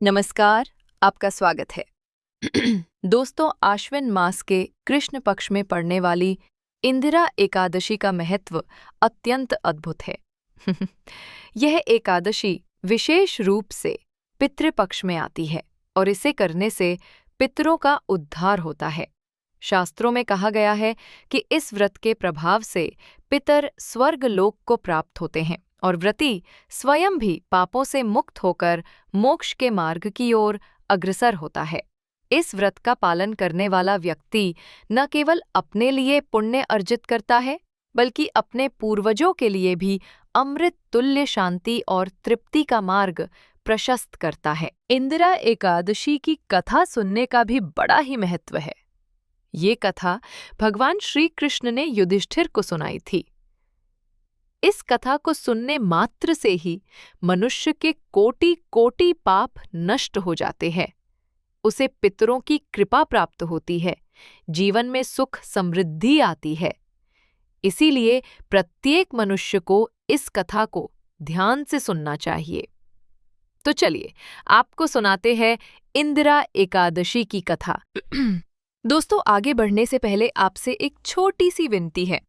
नमस्कार, आपका स्वागत है। दोस्तों, आश्विन मास के कृष्ण पक्ष में पड़ने वाली इंदिरा एकादशी का महत्व अत्यंत अद्भुत है। यह एकादशी विशेष रूप से पितृपक्ष में आती है और इसे करने से पितरों का उद्धार होता है। शास्त्रों में कहा गया है कि इस व्रत के प्रभाव से पितर स्वर्ग लोक को प्राप्त होते हैं और व्रती स्वयं भी पापों से मुक्त होकर मोक्ष के मार्ग की ओर अग्रसर होता है। इस व्रत का पालन करने वाला व्यक्ति न केवल अपने लिए पुण्य अर्जित करता है, बल्कि अपने पूर्वजों के लिए भी अमृत तुल्य शांति और तृप्ति का मार्ग प्रशस्त करता है। इंदिरा एकादशी की कथा सुनने का भी बड़ा ही महत्व है। ये कथा भगवान श्री कृष्ण ने युधिष्ठिर को सुनाई थी। इस कथा को सुनने मात्र से ही मनुष्य के कोटि-कोटि पाप नष्ट हो जाते हैं। उसे पितरों की कृपा प्राप्त होती है, जीवन में सुख समृद्धि आती है। इसीलिए प्रत्येक मनुष्य को इस कथा को ध्यान से सुनना चाहिए। तो चलिए, आपको सुनाते हैं इंदिरा एकादशी की कथा। दोस्तों, आगे बढ़ने से पहले आपसे एक छोटी सी विनती है।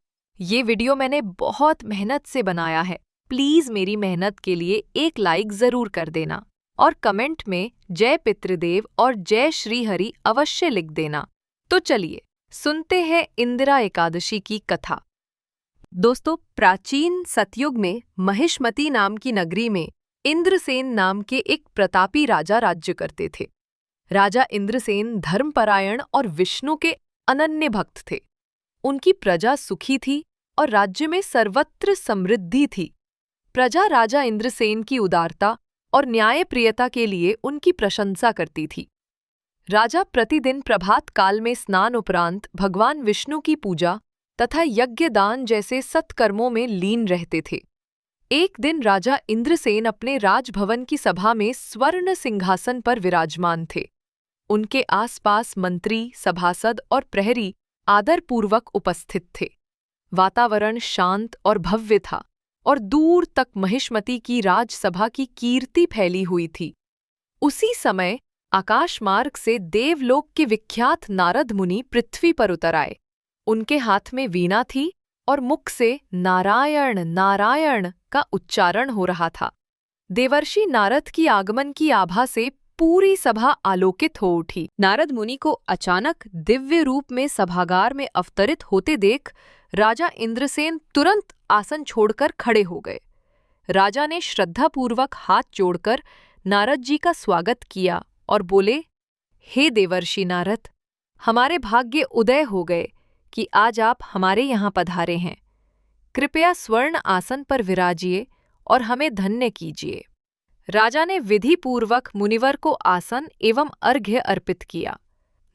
ये वीडियो मैंने बहुत मेहनत से बनाया है। प्लीज मेरी मेहनत के लिए एक लाइक जरूर कर देना और कमेंट में जय पितृदेव और जय श्री हरि अवश्य लिख देना। तो चलिए सुनते हैं इंदिरा एकादशी की कथा। दोस्तों, प्राचीन सतयुग में महिष्मती नाम की नगरी में इंद्रसेन नाम के एक प्रतापी राजा राज्य करते थे। राजा इंद्रसेन धर्मपरायण और विष्णु के अनन्य भक्त थे। उनकी प्रजा सुखी थी और राज्य में सर्वत्र समृद्धि थी। प्रजा राजा इंद्रसेन की उदारता और न्यायप्रियता के लिए उनकी प्रशंसा करती थी। राजा प्रतिदिन प्रभात काल में स्नान उपरांत भगवान विष्णु की पूजा तथा यज्ञ दान जैसे सत्कर्मों में लीन रहते थे। एक दिन राजा इंद्रसेन अपने राजभवन की सभा में स्वर्ण सिंहासन पर विराजमान थे। उनके आसपास मंत्री, सभासद और प्रहरी आदरपूर्वक उपस्थित थे। वातावरण शांत और भव्य था और दूर तक महिष्मती की राजसभा की कीर्ति फैली हुई थी। उसी समय आकाश मार्ग से देवलोक के विख्यात नारद मुनि पृथ्वी पर उतर आए। उनके हाथ में वीणा थी और मुख से नारायण नारायण का उच्चारण हो रहा था। देवर्षि नारद की आगमन की आभा से पूरी सभा आलोकित हो उठी। नारद मुनि को अचानक दिव्य रूप में सभागार में अवतरित होते देख राजा इंद्रसेन तुरंत आसन छोड़कर खड़े हो गए। राजा ने श्रद्धापूर्वक हाथ जोड़कर नारद जी का स्वागत किया और बोले, हे देवर्षि नारद, हमारे भाग्य उदय हो गए कि आज आप हमारे यहाँ पधारे हैं। कृपया स्वर्ण आसन पर विराजिए और हमें धन्य कीजिए। राजा ने विधि पूर्वक मुनिवर को आसन एवं अर्घ्य अर्पित किया।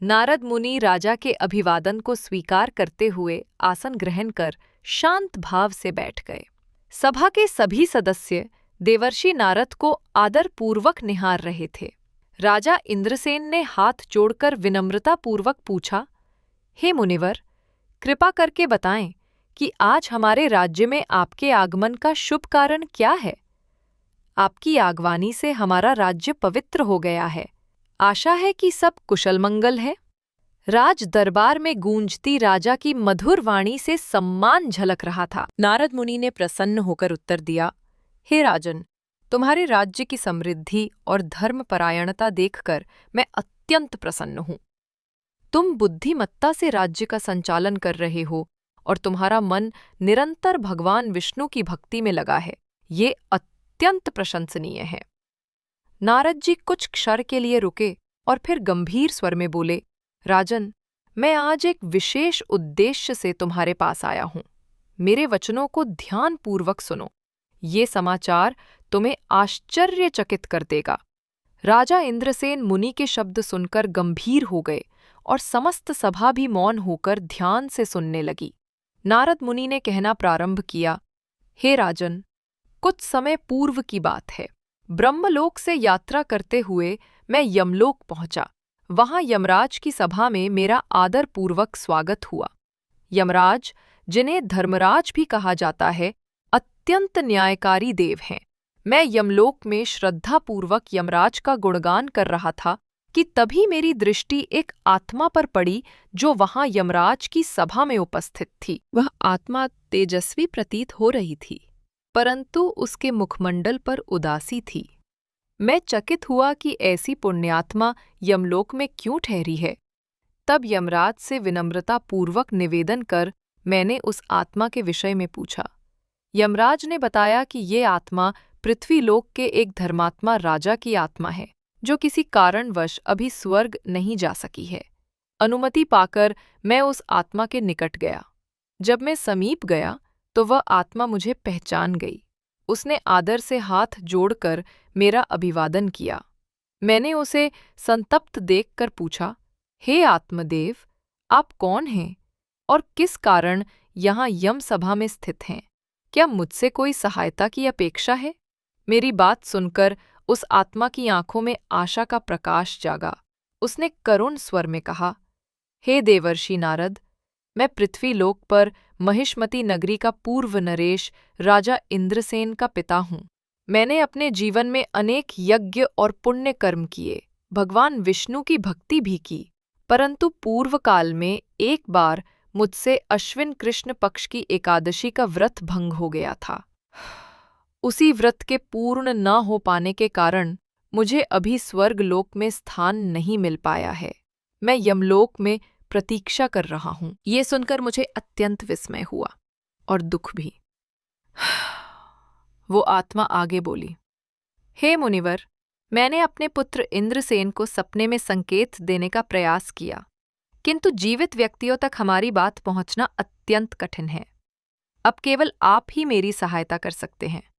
नारद मुनि राजा के अभिवादन को स्वीकार करते हुए आसन ग्रहण कर शांत भाव से बैठ गए। सभा के सभी सदस्य देवर्षि नारद को आदरपूर्वक निहार रहे थे। राजा इंद्रसेन ने हाथ जोड़कर विनम्रतापूर्वक पूछा, हे मुनिवर, कृपा करके बताएं कि आज हमारे राज्य में आपके आगमन का शुभ कारण क्या है? आपकी आगवानी से हमारा राज्य पवित्र हो गया है। आशा है कि सब कुशल मंगल है। राज दरबार में गूंजती राजा की मधुर वाणी से सम्मान झलक रहा था। नारद मुनि ने प्रसन्न होकर उत्तर दिया, हे राजन, तुम्हारे राज्य की समृद्धि और धर्मपरायणता देखकर मैं अत्यंत प्रसन्न हूँ। तुम बुद्धिमत्ता से राज्य का संचालन कर रहे हो और तुम्हारा मन निरंतर भगवान विष्णु की भक्ति में लगा है। ये अत्यंत प्रशंसनीय है। नारद जी कुछ क्षण के लिए रुके और फिर गंभीर स्वर में बोले, राजन, मैं आज एक विशेष उद्देश्य से तुम्हारे पास आया हूँ। मेरे वचनों को ध्यानपूर्वक सुनो। ये समाचार तुम्हें आश्चर्यचकित कर देगा। राजा इंद्रसेन मुनि के शब्द सुनकर गंभीर हो गए और समस्त सभा भी मौन होकर ध्यान से सुनने लगी। नारद मुनि ने कहना प्रारंभ किया, हे राजन, कुछ समय पूर्व की बात है। ब्रह्मलोक से यात्रा करते हुए मैं यमलोक पहुंचा। वहां यमराज की सभा में मेरा आदरपूर्वक स्वागत हुआ। यमराज, जिन्हें धर्मराज भी कहा जाता है, अत्यंत न्यायकारी देव हैं। मैं यमलोक में श्रद्धापूर्वक यमराज का गुणगान कर रहा था कि तभी मेरी दृष्टि एक आत्मा पर पड़ी जो वहां यमराज की सभा में उपस्थित थी। वह आत्मा तेजस्वी प्रतीत हो रही थी, परंतु उसके मुखमंडल पर उदासी थी। मैं चकित हुआ कि ऐसी पुण्यात्मा यमलोक में क्यों ठहरी है। तब यमराज से विनम्रतापूर्वक निवेदन कर मैंने उस आत्मा के विषय में पूछा। यमराज ने बताया कि ये आत्मा पृथ्वीलोक के एक धर्मात्मा राजा की आत्मा है, जो किसी कारणवश अभी स्वर्ग नहीं जा सकी है। अनुमति पाकर मैं उस आत्मा के निकट गया। जब मैं समीप गया तो वह आत्मा मुझे पहचान गई। उसने आदर से हाथ जोड़कर मेरा अभिवादन किया। मैंने उसे संतप्त देखकर पूछा, हे आत्मदेव, आप कौन हैं और किस कारण यहाँ यम सभा में स्थित हैं? क्या मुझसे कोई सहायता की अपेक्षा है? मेरी बात सुनकर उस आत्मा की आंखों में आशा का प्रकाश जागा। उसने करुण स्वर में कहा, हे देवर्षि नारद, मैं पृथ्वीलोक पर महिष्मती नगरी का पूर्व नरेश राजा इंद्रसेन का पिता हूँ। मैंने अपने जीवन में अनेक यज्ञ और पुण्य कर्म किए, भगवान विष्णु की भक्ति भी की, परंतु पूर्व काल में एक बार मुझसे अश्विन कृष्ण पक्ष की एकादशी का व्रत भंग हो गया था। उसी व्रत के पूर्ण न हो पाने के कारण मुझे अभी स्वर्गलोक में स्थान नहीं मिल पाया है। मैं यमलोक में प्रतीक्षा कर रहा हूँ। ये सुनकर मुझे अत्यंत विस्मय हुआ और दुख भी। वो आत्मा आगे बोली, हे मुनिवर, मैंने अपने पुत्र इंद्रसेन को सपने में संकेत देने का प्रयास किया, किंतु जीवित व्यक्तियों तक हमारी बात पहुंचना अत्यंत कठिन है। अब केवल आप ही मेरी सहायता कर सकते हैं।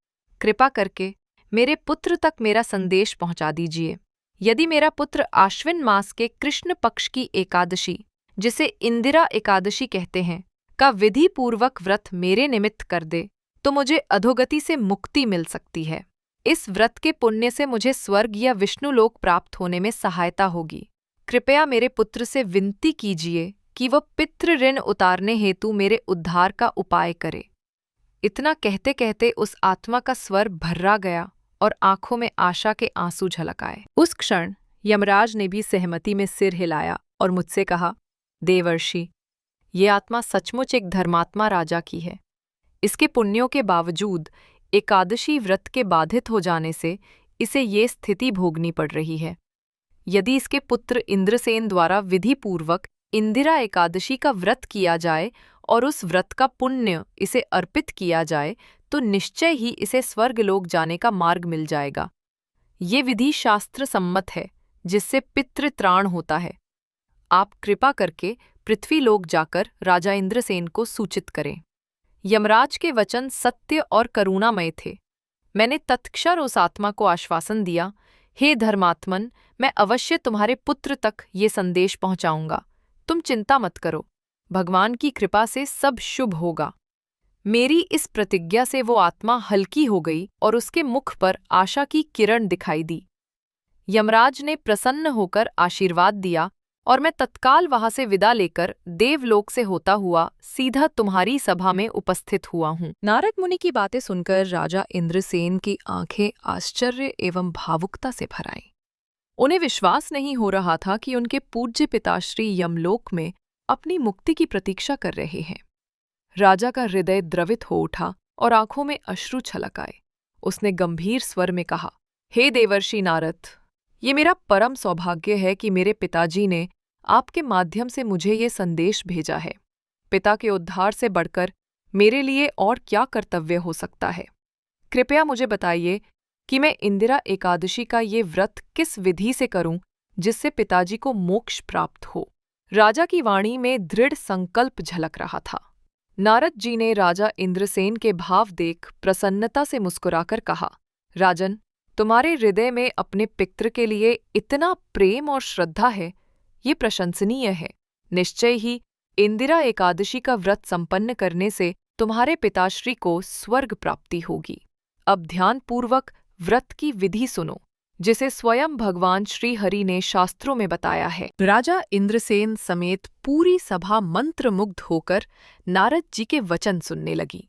कृपा करके मेरे पुत्र तक मेरा संदेश पहुंचा दीजिए। यदि मेरा पुत्र आश्विन मास के कृष्ण पक्ष की एकादशी, जिसे इंदिरा एकादशी कहते हैं, का विधि पूर्वक व्रत मेरे निमित्त कर दे तो मुझे अधोगति से मुक्ति मिल सकती है। इस व्रत के पुण्य से मुझे स्वर्ग या विष्णुलोक प्राप्त होने में सहायता होगी। कृपया मेरे पुत्र से विनती कीजिए कि वह पितृ ऋण उतारने हेतु मेरे उद्धार का उपाय करे। इतना कहते कहते उस आत्मा का स्वर भर्रा गया और आंखों में आशा के आंसू झलक आए। उस क्षण यमराज ने भी सहमति में सिर हिलाया और मुझसे कहा, देवर्षि, ये आत्मा सचमुच एक धर्मात्मा राजा की है। इसके पुण्यों के बावजूद एकादशी व्रत के बाधित हो जाने से इसे ये स्थिति भोगनी पड़ रही है। यदि इसके पुत्र इंद्रसेन द्वारा विधिपूर्वक इंदिरा एकादशी का व्रत किया जाए और उस व्रत का पुण्य इसे अर्पित किया जाए तो निश्चय ही इसे स्वर्गलोक जाने का मार्ग मिल जाएगा। ये विधि शास्त्र सम्मत है, जिससे पितृत्राण होता है। आप कृपा करके पृथ्वीलोक जाकर राजा इंद्रसेन को सूचित करें। यमराज के वचन सत्य और करुणामय थे। मैंने तत्क्षण उस आत्मा को आश्वासन दिया, हे धर्मात्मन, मैं अवश्य तुम्हारे पुत्र तक ये संदेश पहुंचाऊंगा। तुम चिंता मत करो, भगवान की कृपा से सब शुभ होगा। मेरी इस प्रतिज्ञा से वो आत्मा हल्की हो गई और उसके मुख पर आशा की किरण दिखाई दी। यमराज ने प्रसन्न होकर आशीर्वाद दिया और मैं तत्काल वहां से विदा लेकर देवलोक से होता हुआ सीधा तुम्हारी सभा में उपस्थित हुआ हूँ। नारद मुनि की बातें सुनकर राजा इंद्रसेन की आंखें आश्चर्य एवं भावुकता से भर आईं। उन्हें विश्वास नहीं हो रहा था कि उनके पूज्य पिताश्री यमलोक में अपनी मुक्ति की प्रतीक्षा कर रहे हैं। राजा का हृदय द्रवित हो उठा और आंखों में अश्रु छलक आए। उसने गंभीर स्वर में कहा, हे देवर्षि नारद, ये मेरा परम सौभाग्य है कि मेरे पिताजी ने आपके माध्यम से मुझे ये संदेश भेजा है। पिता के उद्धार से बढ़कर मेरे लिए और क्या कर्तव्य हो सकता है? कृपया मुझे बताइए कि मैं इंदिरा एकादशी का ये व्रत किस विधि से करूं जिससे पिताजी को मोक्ष प्राप्त हो। राजा की वाणी में दृढ़ संकल्प झलक रहा था। नारद जी ने राजा इंद्रसेन के भाव देख प्रसन्नता से मुस्कुराकर कहा, राजन, तुम्हारे हृदय में अपने पितृ के लिए इतना प्रेम और श्रद्धा है, ये प्रशंसनीय है। निश्चय ही इंदिरा एकादशी का व्रत संपन्न करने से तुम्हारे पिताश्री को स्वर्ग प्राप्ति होगी। अब ध्यानपूर्वक व्रत की विधि सुनो, जिसे स्वयं भगवान श्री हरि ने शास्त्रों में बताया है। राजा इंद्रसेन समेत पूरी सभा मंत्रमुग्ध होकर नारद जी के वचन सुनने लगी।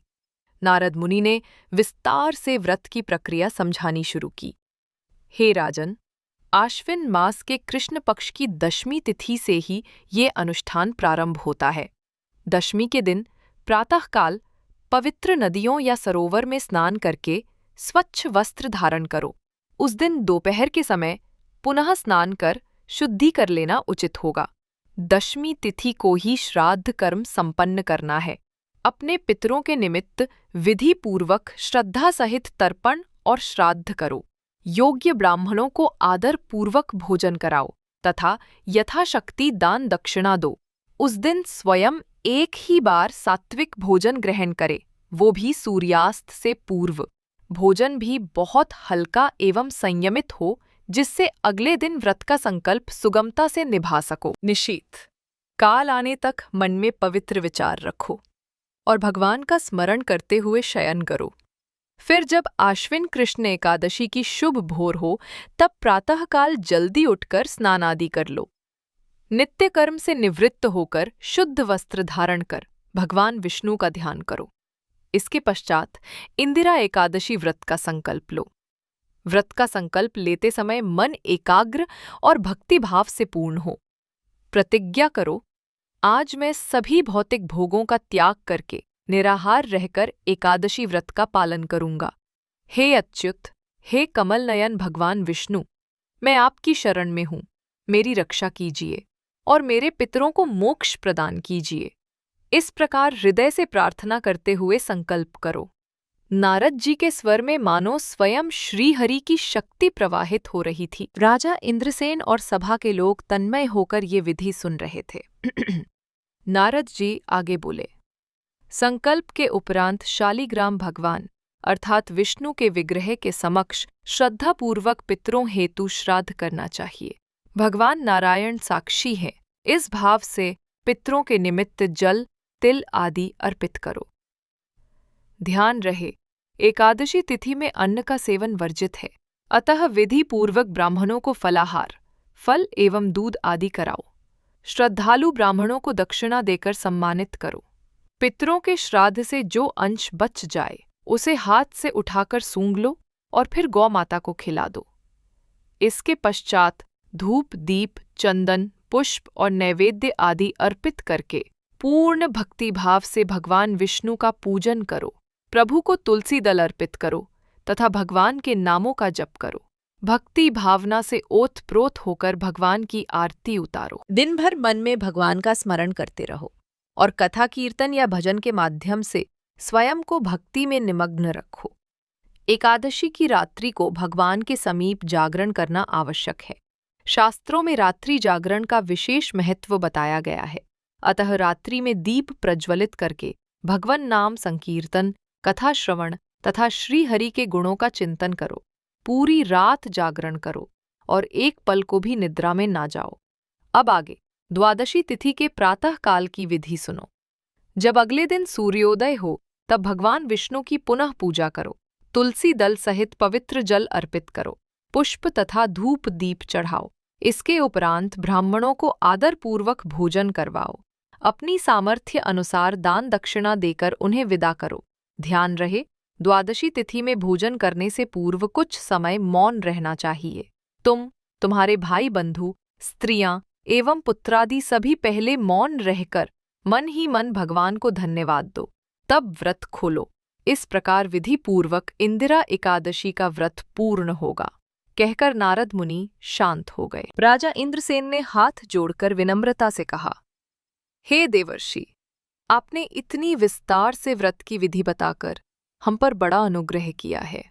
नारद मुनि ने विस्तार से व्रत की प्रक्रिया समझानी शुरू की। हे राजन, आश्विन मास के कृष्ण पक्ष की दशमी तिथि से ही ये अनुष्ठान प्रारंभ होता है। दशमी के दिन प्रातःकाल पवित्र नदियों या सरोवर में स्नान करके स्वच्छ वस्त्र धारण करो। उस दिन दोपहर के समय पुनः स्नान कर शुद्धि कर लेना उचित होगा। दशमी तिथि को ही श्राद्ध कर्म संपन्न करना है। अपने पितरों के निमित्त विधि पूर्वक श्रद्धा सहित तर्पण और श्राद्ध करो। योग्य ब्राह्मणों को आदर पूर्वक भोजन कराओ तथा यथाशक्ति दान दक्षिणा दो। उस दिन स्वयं एक ही बार सात्विक भोजन ग्रहण करे, वो भी सूर्यास्त से पूर्व। भोजन भी बहुत हल्का एवं संयमित हो, जिससे अगले दिन व्रत का संकल्प सुगमता से निभा सको। निशीथ, काल आने तक मन में पवित्र विचार रखो और भगवान का स्मरण करते हुए शयन करो। फिर जब आश्विन कृष्ण एकादशी की शुभ भोर हो, तब प्रातःकाल जल्दी उठकर स्नान आदि कर लो। नित्य कर्म से निवृत्त होकर शुद्ध वस्त्र धारण कर भगवान विष्णु का ध्यान करो। इसके पश्चात इंदिरा एकादशी व्रत का संकल्प लो। व्रत का संकल्प लेते समय मन एकाग्र और भक्ति भाव से पूर्ण हो। प्रतिज्ञा करो, आज मैं सभी भौतिक भोगों का त्याग करके निराहार रहकर एकादशी व्रत का पालन करूंगा। हे अच्युत, हे कमल नयन भगवान विष्णु, मैं आपकी शरण में हूँ। मेरी रक्षा कीजिए और मेरे पितरों को मोक्ष प्रदान कीजिए। इस प्रकार हृदय से प्रार्थना करते हुए संकल्प करो। नारद जी के स्वर में मानो स्वयं श्रीहरि की शक्ति प्रवाहित हो रही थी। राजा इंद्रसेन और सभा के लोग तन्मय होकर ये विधि सुन रहे थे। नारद जी आगे बोले, संकल्प के उपरांत शालिग्राम भगवान अर्थात विष्णु के विग्रह के समक्ष श्रद्धापूर्वक पितरों हेतु श्राद्ध करना चाहिए। भगवान नारायण साक्षी हैं, इस भाव से पितरों के निमित्त जल, तिल आदि अर्पित करो। ध्यान रहे, एकादशी तिथि में अन्न का सेवन वर्जित है, अतः विधि पूर्वक ब्राह्मणों को फलाहार, फल एवं दूध आदि कराओ। श्रद्धालु ब्राह्मणों को दक्षिणा देकर सम्मानित करो। पितरों के श्राद्ध से जो अंश बच जाए उसे हाथ से उठाकर सूंघ लो और फिर गौ माता को खिला दो। इसके पश्चात धूप, दीप, चंदन, पुष्प और नैवेद्य आदि अर्पित करके पूर्ण भक्ति भाव से भगवान विष्णु का पूजन करो। प्रभु को तुलसी दल अर्पित करो तथा भगवान के नामों का जप करो। भक्ति भावना से ओतप्रोत होकर भगवान की आरती उतारो। दिन भर मन में भगवान का स्मरण करते रहो और कथा कीर्तन या भजन के माध्यम से स्वयं को भक्ति में निमग्न रखो। एकादशी की रात्रि को भगवान के समीप जागरण करना आवश्यक है। शास्त्रों में रात्रि जागरण का विशेष महत्व बताया गया है, अतः रात्रि में दीप प्रज्वलित करके भगवान नाम संकीर्तन, कथा श्रवण तथा श्रीहरि के गुणों का चिंतन करो। पूरी रात जागरण करो और एक पल को भी निद्रा में ना जाओ। अब आगे द्वादशी तिथि के प्रातः काल की विधि सुनो। जब अगले दिन सूर्योदय हो तब भगवान विष्णु की पुनः पूजा करो। तुलसी दल सहित पवित्र जल अर्पित करो। पुष्प तथा धूप दीप चढ़ाओ। इसके उपरांत ब्राह्मणों को आदरपूर्वक भोजन करवाओ। अपनी सामर्थ्य अनुसार दान दक्षिणा देकर उन्हें विदा करो। ध्यान रहे, द्वादशी तिथि में भोजन करने से पूर्व कुछ समय मौन रहना चाहिए। तुम्हारे भाई बंधु, स्त्रियां एवं पुत्रादि सभी पहले मौन रहकर मन ही मन भगवान को धन्यवाद दो, तब व्रत खोलो। इस प्रकार विधि पूर्वक इंदिरा एकादशी का व्रत पूर्ण होगा, कहकर नारद मुनि शांत हो गए। राजा इंद्रसेन ने हाथ जोड़कर विनम्रता से कहा, हे देवर्षि, आपने इतनी विस्तार से व्रत की विधि बताकर हम पर बड़ा अनुग्रह किया है।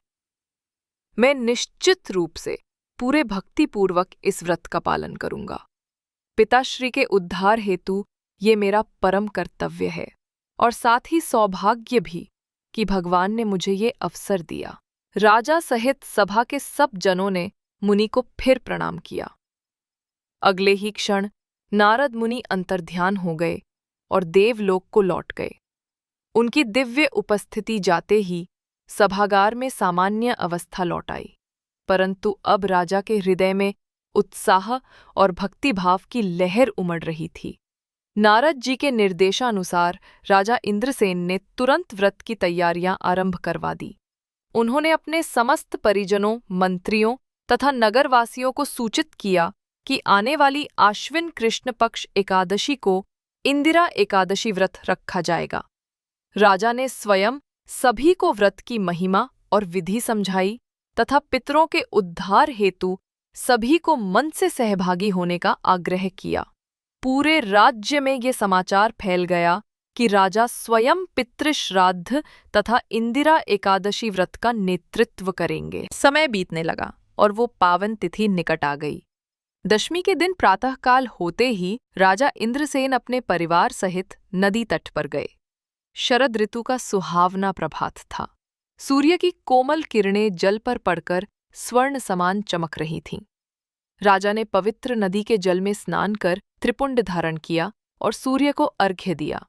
मैं निश्चित रूप से पूरे भक्तिपूर्वक इस व्रत का पालन करूंगा। पिताश्री के उद्धार हेतु ये मेरा परम कर्तव्य है और साथ ही सौभाग्य भी कि भगवान ने मुझे ये अवसर दिया। राजा सहित सभा के सब जनों ने मुनि को फिर प्रणाम किया। अगले ही क्षण नारद मुनि अंतर्ध्यान हो गए और देवलोक को लौट गए। उनकी दिव्य उपस्थिति जाते ही सभागार में सामान्य अवस्था लौट आई, परंतु अब राजा के हृदय में उत्साह और भक्तिभाव की लहर उमड़ रही थी। नारद जी के निर्देशानुसार राजा इंद्रसेन ने तुरंत व्रत की तैयारियां आरंभ करवा दी। उन्होंने अपने समस्त परिजनों, मंत्रियों तथा नगरवासियों को सूचित किया कि आने वाली आश्विन कृष्ण पक्ष एकादशी को इंदिरा एकादशी व्रत रखा जाएगा। राजा ने स्वयं सभी को व्रत की महिमा और विधि समझाई तथा पितरों के उद्धार हेतु सभी को मन से सहभागी होने का आग्रह किया। पूरे राज्य में ये समाचार फैल गया कि राजा स्वयं पितृश्राद्ध तथा इंदिरा एकादशी व्रत का नेतृत्व करेंगे। समय बीतने लगा और वो पावन तिथि निकट आ गई। दशमी के दिन प्रातःकाल होते ही राजा इंद्रसेन अपने परिवार सहित नदी तट पर गए। शरद ऋतु का सुहावना प्रभात था। सूर्य की कोमल किरणें जल पर पड़कर स्वर्ण समान चमक रही थीं। राजा ने पवित्र नदी के जल में स्नान कर त्रिपुंड धारण किया और सूर्य को अर्घ्य दिया।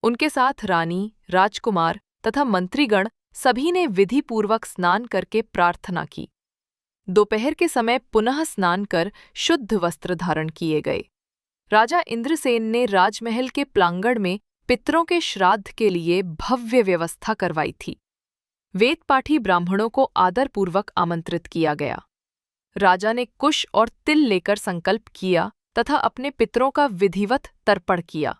उनके साथ रानी, राजकुमार तथा मंत्रीगण सभी ने विधिपूर्वक स्नान करके प्रार्थना की। दोपहर के समय पुनः स्नान कर शुद्ध वस्त्र धारण किए गए। राजा इंद्रसेन ने राजमहल के प्रांगण में पितरों के श्राद्ध के लिए भव्य व्यवस्था करवाई थी। वेदपाठी ब्राह्मणों को आदरपूर्वक आमंत्रित किया गया। राजा ने कुश और तिल लेकर संकल्प किया तथा अपने पितरों का विधिवत तर्पण किया।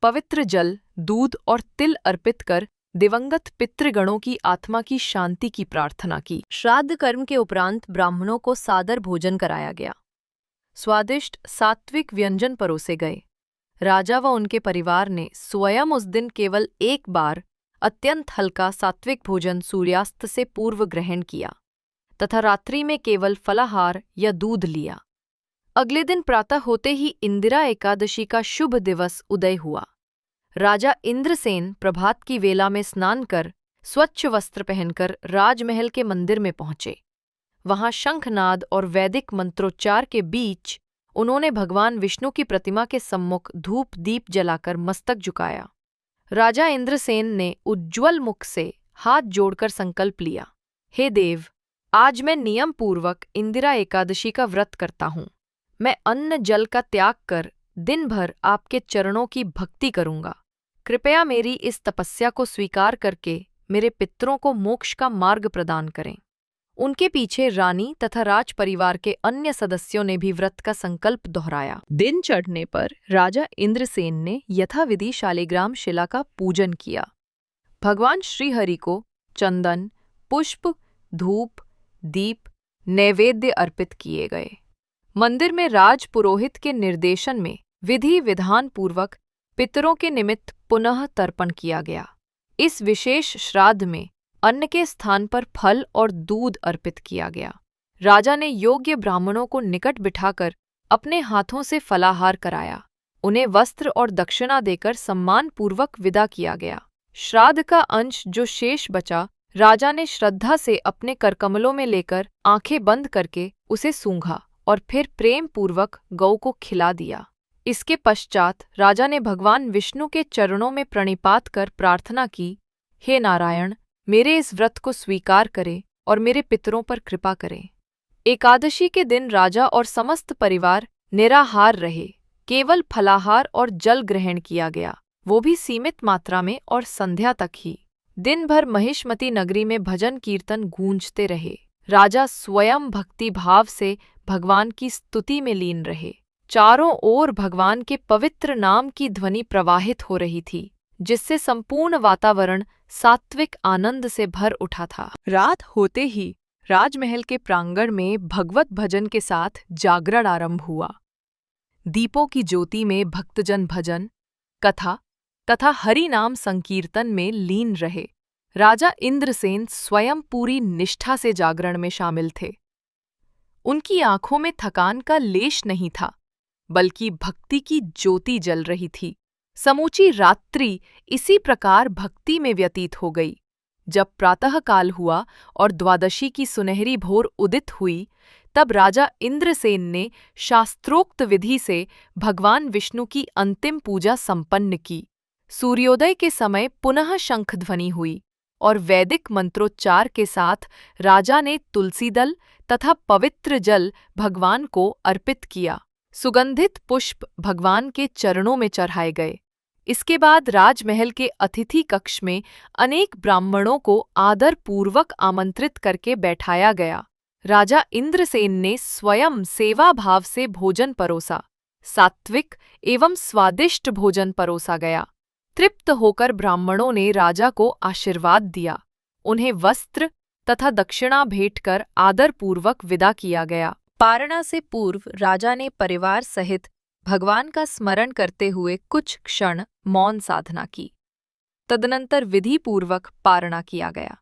पवित्र जल, दूध और तिल अर्पित कर दिवंगत पितृगणों की आत्मा की शांति की प्रार्थना की। श्राद्ध कर्म के उपरांत ब्राह्मणों को सादर भोजन कराया गया। स्वादिष्ट सात्विक व्यंजन परोसे गए। राजा व उनके परिवार ने स्वयं उस दिन केवल एक बार अत्यंत हल्का सात्विक भोजन सूर्यास्त से पूर्व ग्रहण किया तथा रात्रि में केवल फलाहार या दूध लिया। अगले दिन प्रातः होते ही इंदिरा एकादशी का शुभ दिवस उदय हुआ। राजा इंद्रसेन प्रभात की वेला में स्नान कर स्वच्छ वस्त्र पहनकर राजमहल के मंदिर में पहुंचे। वहां शंखनाद और वैदिक मंत्रोच्चार के बीच उन्होंने भगवान विष्णु की प्रतिमा के सम्मुख धूप दीप जलाकर मस्तक झुकाया। राजा इंद्रसेन ने उज्ज्वल मुख से हाथ जोड़कर संकल्प लिया, हे देव, आज मैं नियम पूर्वक इंदिरा एकादशी का व्रत करता हूँ। मैं अन्न जल का त्याग कर दिन भर आपके चरणों की भक्ति करूँगा। कृपया मेरी इस तपस्या को स्वीकार करके मेरे पितरों को मोक्ष का मार्ग प्रदान करें। उनके पीछे रानी तथा राज परिवार के अन्य सदस्यों ने भी व्रत का संकल्प दोहराया। दिन चढ़ने पर राजा इंद्रसेन ने यथाविधि शालिग्राम शिला का पूजन किया। भगवान श्रीहरि को चंदन, पुष्प, धूप, दीप, नैवेद्य अर्पित किए गए। मंदिर में राज पुरोहित के निर्देशन में विधि विधान पूर्वक पितरों के निमित्त पुनः तर्पण किया गया। इस विशेष श्राद्ध में अन्न के स्थान पर फल और दूध अर्पित किया गया। राजा ने योग्य ब्राह्मणों को निकट बिठाकर अपने हाथों से फलाहार कराया। उन्हें वस्त्र और दक्षिणा देकर सम्मानपूर्वक विदा किया गया। श्राद्ध का अंश जो शेष बचा, राजा ने श्रद्धा से अपने करकमलों में लेकर आंखें बंद करके उसे सूंघा और फिर प्रेम पूर्वक गौ को खिला दिया। इसके पश्चात राजा ने भगवान विष्णु के चरणों में प्रणिपात कर प्रार्थना की, हे नारायण, मेरे इस व्रत को स्वीकार करें और मेरे पितरों पर कृपा करें। एकादशी के दिन राजा और समस्त परिवार निराहार रहे। केवल फलाहार और जल ग्रहण किया गया, वो भी सीमित मात्रा में और संध्या तक ही। दिन भर महिष्मती नगरी में भजन कीर्तन गूंजते रहे। राजा स्वयं भक्ति भाव से भगवान की स्तुति में लीन रहे। चारों ओर भगवान के पवित्र नाम की ध्वनि प्रवाहित हो रही थी, जिससे संपूर्ण वातावरण सात्विक आनंद से भर उठा था। रात होते ही राजमहल के प्रांगण में भगवत भजन के साथ जागरण आरंभ हुआ। दीपों की ज्योति में भक्तजन भजन, कथा तथा हरि नाम संकीर्तन में लीन रहे। राजा इंद्रसेन स्वयं पूरी निष्ठा से जागरण में शामिल थे। उनकी आंखों में थकान का लेश नहीं था, बल्कि भक्ति की ज्योति जल रही थी। समूची रात्रि इसी प्रकार भक्ति में व्यतीत हो गई। जब प्रातःकाल हुआ और द्वादशी की सुनहरी भोर उदित हुई, तब राजा इंद्रसेन ने शास्त्रोक्त विधि से भगवान विष्णु की अंतिम पूजा संपन्न की। सूर्योदय के समय पुनः शंखध्वनि हुई और वैदिक मंत्रोच्चार के साथ राजा ने तुलसी दल तथा पवित्र जल भगवान को अर्पित किया। सुगंधित पुष्प भगवान के चरणों में चढ़ाए गए। इसके बाद राजमहल के अतिथि कक्ष में अनेक ब्राह्मणों को आदरपूर्वक आमंत्रित करके बैठाया गया। राजा इंद्रसेन ने स्वयं सेवा भाव से भोजन परोसा। सात्विक एवं स्वादिष्ट भोजन परोसा गया। तृप्त होकर ब्राह्मणों ने राजा को आशीर्वाद दिया। उन्हें वस्त्र तथा दक्षिणा भेंट कर आदरपूर्वक विदा किया गया। पारणा से पूर्व राजा ने परिवार सहित भगवान का स्मरण करते हुए कुछ क्षण मौन साधना की। तदनंतर विधिपूर्वक पारणा किया गया।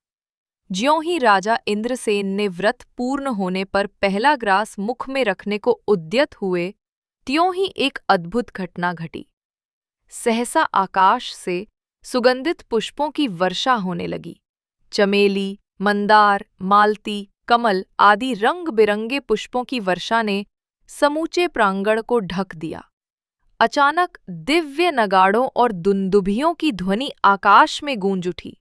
ज्यों ही राजा इंद्रसेन ने व्रत पूर्ण होने पर पहला ग्रास मुख में रखने को उद्यत हुए, त्यों ही एक अद्भुत घटना घटी। सहसा आकाश से सुगंधित पुष्पों की वर्षा होने लगी। चमेली, मंदार, मालती, कमल आदि रंग बिरंगे पुष्पों की वर्षा ने समूचे प्रांगण को ढक दिया। अचानक दिव्य नगाड़ों और दुंदुभियों की ध्वनि आकाश में गूंज उठी।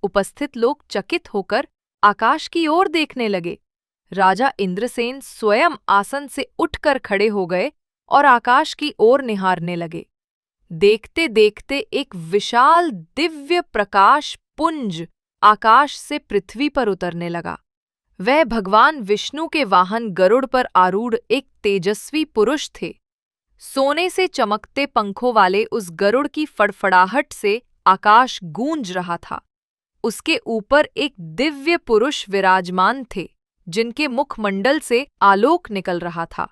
उपस्थित लोग चकित होकर आकाश की ओर देखने लगे। राजा इंद्रसेन स्वयं आसन से उठकर खड़े हो गए और आकाश की ओर निहारने लगे। देखते देखते एक विशाल दिव्य प्रकाश पुंज आकाश से पृथ्वी पर उतरने लगा। वह भगवान विष्णु के वाहन गरुड़ पर आरूढ़ एक तेजस्वी पुरुष थे। सोने से चमकते पंखों वाले उस गरुड़ की फड़फड़ाहट से आकाश गूंज रहा था। उसके ऊपर एक दिव्य पुरुष विराजमान थे, जिनके मुखमंडल से आलोक निकल रहा था।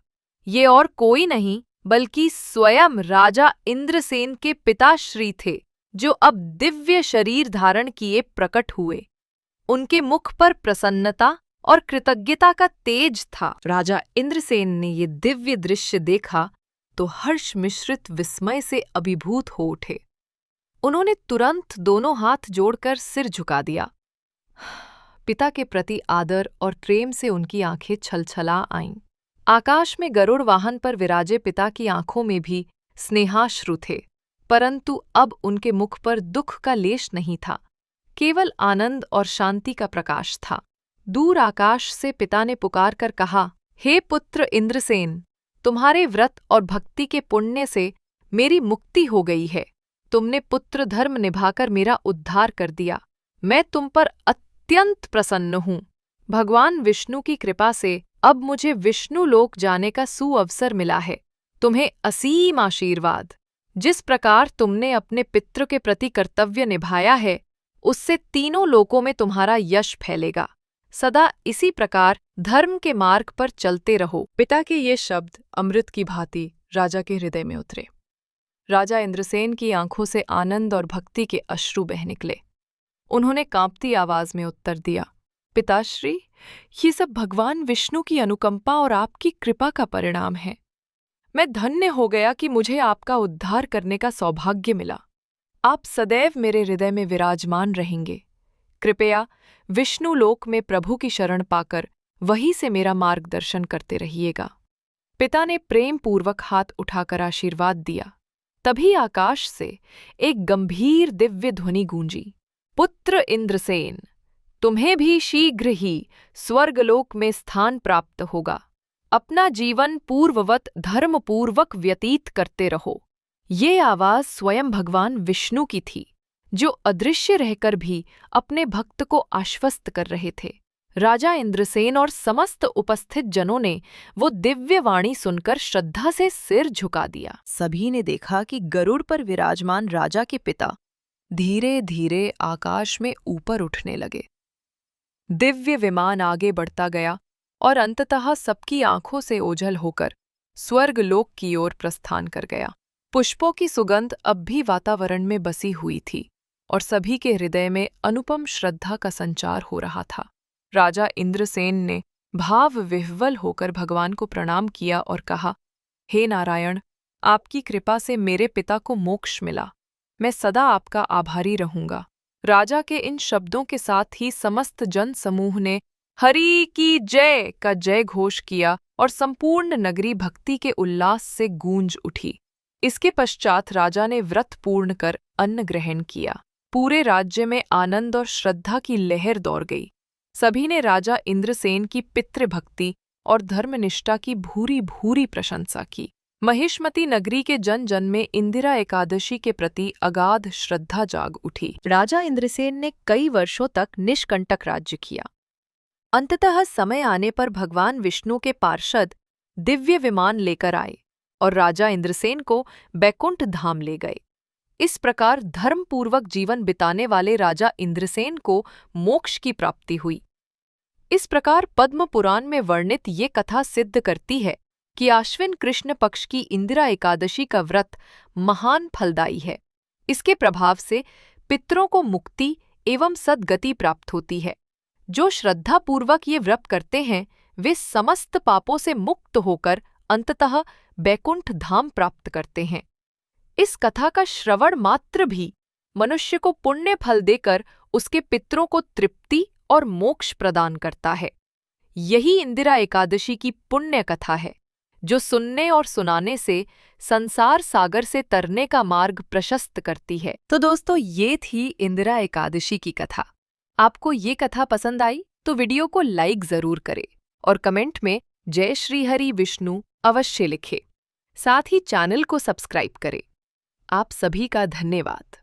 ये और कोई नहीं बल्कि स्वयं राजा इंद्रसेन के पिताश्री थे, जो अब दिव्य शरीर धारण किए प्रकट हुए। उनके मुख पर प्रसन्नता और कृतज्ञता का तेज था। राजा इंद्रसेन ने ये दिव्य दृश्य देखा तो हर्ष मिश्रित विस्मय से अभिभूत हो उठे। उन्होंने तुरंत दोनों हाथ जोड़कर सिर झुका दिया। पिता के प्रति आदर और प्रेम से उनकी आंखें छलछला आईं। आकाश में गरुड़ वाहन पर विराजे पिता की आंखों में भी स्नेहाश्रु थे, परंतु अब उनके मुख पर दुख का लेश नहीं था, केवल आनंद और शांति का प्रकाश था। दूर आकाश से पिता ने पुकार कर कहा, हे पुत्र इंद्रसेन, तुम्हारे व्रत और भक्ति के पुण्य से मेरी मुक्ति हो गई है। तुमने पुत्र धर्म निभाकर मेरा उद्धार कर दिया। मैं तुम पर अत्यंत प्रसन्न हूँ। भगवान विष्णु की कृपा से अब मुझे विष्णु लोक जाने का सुअवसर मिला है। तुम्हें असीम आशीर्वाद। जिस प्रकार तुमने अपने पितृ के प्रति कर्तव्य निभाया है, उससे तीनों लोकों में तुम्हारा यश फैलेगा। सदा इसी प्रकार धर्म के मार्ग पर चलते रहो। पिता के ये शब्द अमृत की भांति राजा के हृदय में उतरे। राजा इंद्रसेन की आंखों से आनंद और भक्ति के अश्रु बह निकले। उन्होंने कांपती आवाज में उत्तर दिया, पिताश्री, ये सब भगवान विष्णु की अनुकंपा और आपकी कृपा का परिणाम है। मैं धन्य हो गया कि मुझे आपका उद्धार करने का सौभाग्य मिला। आप सदैव मेरे हृदय में विराजमान रहेंगे। कृपया विष्णु लोक में प्रभु की शरण पाकर वहीं से मेरा मार्गदर्शन करते रहिएगा। पिता ने प्रेम पूर्वक हाथ उठाकर आशीर्वाद दिया। तभी आकाश से एक गंभीर दिव्य ध्वनि गूंजी, पुत्र इंद्रसेन, तुम्हें भी शीघ्र ही स्वर्गलोक में स्थान प्राप्त होगा। अपना जीवन पूर्ववत धर्मपूर्वक व्यतीत करते रहो। ये आवाज स्वयं भगवान विष्णु की थी, जो अदृश्य रहकर भी अपने भक्त को आश्वस्त कर रहे थे। राजा इंद्रसेन और समस्त उपस्थित जनों ने वो दिव्य वाणी सुनकर श्रद्धा से सिर झुका दिया। सभी ने देखा कि गरुड़ पर विराजमान राजा के पिता धीरे धीरे आकाश में ऊपर उठने लगे। दिव्य विमान आगे बढ़ता गया और अंततः सबकी आंखों से ओझल होकर स्वर्गलोक की ओर प्रस्थान कर गया। पुष्पों की सुगंध अब भी वातावरण में बसी हुई थी और सभी के हृदय में अनुपम श्रद्धा का संचार हो रहा था। राजा इंद्रसेन ने भाव विह्वल होकर भगवान को प्रणाम किया और कहा, हे नारायण, आपकी कृपा से मेरे पिता को मोक्ष मिला। मैं सदा आपका आभारी रहूंगा। राजा के इन शब्दों के साथ ही समस्त जन समूह ने हरि की जय का जय घोष किया और संपूर्ण नगरी भक्ति के उल्लास से गूंज उठी। इसके पश्चात राजा ने व्रत पूर्ण कर अन्न ग्रहण किया। पूरे राज्य में आनंद और श्रद्धा की लहर दौड़ गई। सभी ने राजा इंद्रसेन की पितृभक्ति और धर्मनिष्ठा की भूरी भूरी प्रशंसा की। महिष्मती नगरी के जन जन में इंदिरा एकादशी के प्रति अगाध श्रद्धा जाग उठी। राजा इंद्रसेन ने कई वर्षों तक निष्कंटक राज्य किया। अंततः समय आने पर भगवान विष्णु के पार्षद दिव्य विमान लेकर आए और राजा इंद्रसेन को बैकुंठ धाम ले गए। इस प्रकार धर्मपूर्वक जीवन बिताने वाले राजा इंद्रसेन को मोक्ष की प्राप्ति हुई। इस प्रकार पद्म पुराण में वर्णित ये कथा सिद्ध करती है कि आश्विन कृष्ण पक्ष की इंदिरा एकादशी का व्रत महान फलदायी है। इसके प्रभाव से पितरों को मुक्ति एवं सद्गति प्राप्त होती है। जो श्रद्धापूर्वक ये व्रत करते हैं वे समस्त पापों से मुक्त होकर अंततः बैकुंठ धाम प्राप्त करते हैं। इस कथा का श्रवण मात्र भी मनुष्य को पुण्य फल देकर उसके पितरों को तृप्ति और मोक्ष प्रदान करता है। यही इंदिरा एकादशी की पुण्य कथा है जो सुनने और सुनाने से संसार सागर से तरने का मार्ग प्रशस्त करती है। तो दोस्तों, ये थी इंदिरा एकादशी की कथा। आपको ये कथा पसंद आई तो वीडियो को लाइक जरूर करें और कमेंट में जय श्री हरि विष्णु अवश्य लिखें। साथ ही चैनल को सब्सक्राइब करें। आप सभी का धन्यवाद।